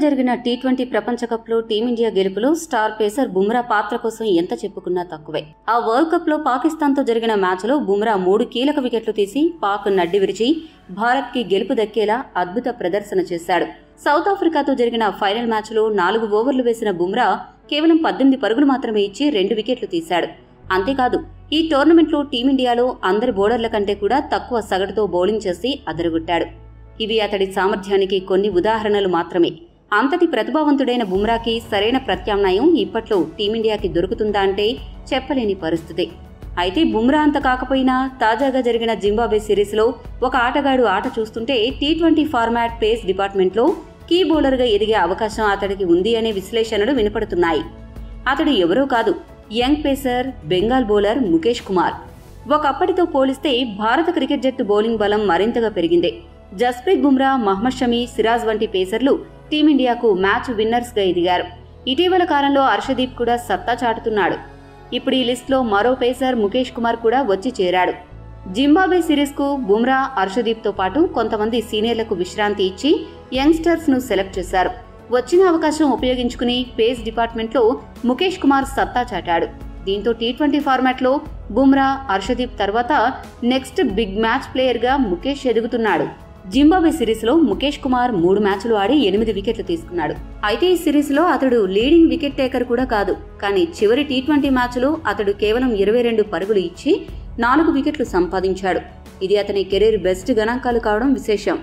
జరిగిన టీ20 ప్రపంచ కప్ లో టీమిండియా గెలుపులో స్టార్ పేసర్ బుమ్రా పాత్ర కోసం ఎంత చెప్పుకున్నా తక్కువే. ఆ వరల్డ్ కప్ లో పాకిస్తాన్ తో జరిగిన మ్యాచ్ లో బుమ్రా 3 కీలక వికెట్లు తీసి పాక్ నడ్డి విరిచి భారత్ కి గెలుపు దక్కేలా అద్భుత ప్రదర్శన చేశాడు. సౌత్ ఆఫ్రికాతో జరిగిన ఫైనల్ మ్యాచ్ లో 4 ఓవర్లు వేసిన బుమ్రా కేవలం 18 పరుగులు మాత్రమే ఇచ్చి 2 వికెట్లు తీశాడు. అంతేకాదు ఈ టోర్నమెంట్ లో టీమిండియాలో అందరి బౌలర్ల కంటే కూడా తక్కువ సగటుతో బౌలింగ్ చేసి అదరగొట్టాడు. ఇవి అతడి సామర్థ్యానికి కొన్ని ఉదాహరణలు మాత్రమే. అంతటి ప్రతిభావంతుడైన బుమ్రాకి సరైన ప్రత్యామ్నాయం ఇప్పట్లో టీమిండియాకి దొరుకుతుందా అంటే చెప్పలేని పరిస్థితి. అయితే బుమ్రా అంత కాకపోయినా తాజాగా జరిగిన జింబాబ్వే సిరీస్ లో ఒక ఆటగాడు ఆట చూస్తుంటే టీ20 ఫార్మాట్ పేస్ డిపార్ట్మెంట్ లో కీ బౌలర్ గా ఎదిగే అవకాశం అతడికి ఉంది అనే విశ్లేషణలు వినపడుతున్నాయి. అతడు ఎవరో కాదు, young pacer Bengal bowler Mukesh Kumar. ఒకప్పటితో పోలిస్తే భారత క్రికెట్ జట్టు బౌలింగ్ బలం మరింతగా పెరిగింది. జస్ప్రీత్ బుమ్రా, మహ్మద్ షమి, సిరాజ్ వంటి పేసర్లు టీమిండియాకు మ్యాచ్ విన్నర్స్ గా ఎదిగారు. ఇటీవల కాలంలో హర్షదీప్ కూడా సత్తా చాటుతున్నాడు. ఇప్పుడు ఈ లిస్ట్ లో మరో పేసర్ ముఖేష్ కుమార్ కూడా వచ్చి చేరాడు. జింబాబ్వే సిరీస్ కు బుమ్రా, హర్షదీప్ తో పాటు కొంతమంది సీనియర్లకు విశ్రాంతి ఇచ్చి యంగ్స్టర్స్ ను సెలెక్ట్ చేశారు. వచ్చిన అవకాశం ఉపయోగించుకుని పేస్ డిపార్ట్మెంట్ లో ముఖేష్ కుమార్ సత్తా చాటాడు. దీంతో టీ20 ఫార్మాట్ లో బుమ్రా, హర్షదీప్ తర్వాత నెక్స్ట్ బిగ్ మ్యాచ్ ప్లేయర్ గా ముఖేష్ ఎదుగుతున్నాడు. జింబాబ్వే సిరీస్ లో ముఖేష్ కుమార్ 3 మ్యాచ్లు ఆడి 8 వికెట్లు తీసుకున్నాడు. అయితే ఈ సిరీస్ లో అతడు లీడింగ్ వికెట్ టేకర్ కూడా కాదు. కానీ చివరి టీ20 మ్యాచ్ లో అతడు కేవలం 22 పరుగులు ఇచ్చి 4 వికెట్లు సంపాదించాడు. ఇది అతని కెరీర్ బెస్ట్ గణాంకాలు కావడం విశేషం.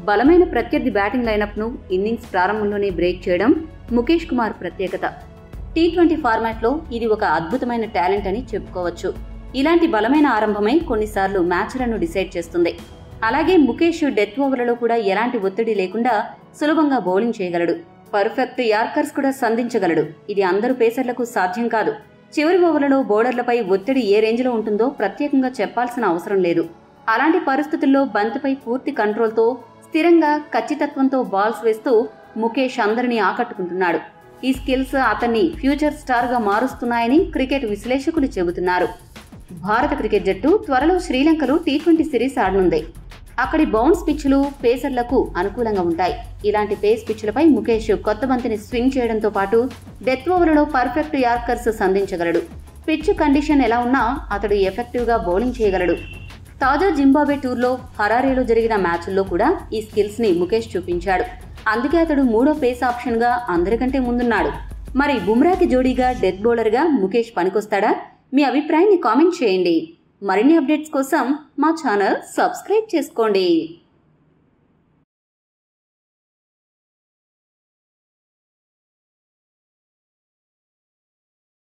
బలమైన ప్రత్యర్థి బ్యాటింగ్ లైనప్ ను ఇన్నింగ్స్ ప్రారంభంలోనే బ్రేక్ చేయడం ముఖేష్ కుమార్ ప్రత్యేకత. టీ20 ఫార్మాట్ లో ఇది ఒక అద్భుతమైన టాలెంట్ అని చెప్పుకోవచ్చు. ఇలాంటి బలమైన ఆరంభమై కొన్నిసార్లు మ్యాచ్లను డిసైడ్ చేస్తుంది. అలాగే ముఖేష్ డెత్ ఓవర్లలో కూడా ఎలాంటి ఒత్తిడి లేకుండా సులభంగా బౌలింగ్ చేయగలడు. పర్ఫెక్ట్ యార్కర్స్ కూడా సంధించగలడు. ఇది అందరు పేసర్లకు సాధ్యం కాదు. చివరి ఓవర్లలో బౌలర్లపై ఒత్తిడి ఏ రేంజ్ లో ఉంటుందో ప్రత్యేకంగా చెప్పాల్సిన అవసరం లేదు. అలాంటి పరిస్థితుల్లో బంతిపై పూర్తి కంట్రోల్తో స్థిరంగా ఖచ్చితత్వంతో బాల్స్ వేస్తూ ముఖేష్ అందరినీ ఆకట్టుకుంటున్నాడు. ఈ స్కిల్స్ అతన్ని ఫ్యూచర్ స్టార్ గా మారుస్తున్నాయని క్రికెట్ విశ్లేషకులు చెబుతున్నారు. భారత క్రికెట్ జట్టు త్వరలో శ్రీలంకలో టీ20 సిరీస్ ఆడనుంది. అక్కడి బౌన్స్ పిచ్లు పేసర్లకు అనుకూలంగా ఉంటాయి. ఇలాంటి పేస్ పిచ్లపై ముఖేష్ కొత్త బంతిని స్వింగ్ చేయడంతో పాటు డెత్ ఓవర్లలో పర్ఫెక్ట్ యార్కర్స్ సంధించగలడు. పిచ్ కండిషన్ ఎలా ఉన్నా అతడు ఎఫెక్టివ్ గా బౌలింగ్ చేయగలడు. తాజా జింబాబ్వే టూర్లో హరారేలో జరిగిన మ్యాచ్ల్లో కూడా ఈ స్కిల్స్ ని ముఖేష్ చూపించాడు. అందుకే అతడు 3వ పేస్ ఆప్షన్ గా అందరికంటే ముందున్నాడు. మరి బుమ్రాకి జోడీగా డెత్ బౌలర్ గా ముఖేష్ పనికొస్తాడా? మీ అభిప్రాయాన్ని కామెంట్ చేయండి. మరిన్ని అప్డేట్స్ కోసం మా ఛానల్ సబ్స్క్రైబ్ చేసుకోండి.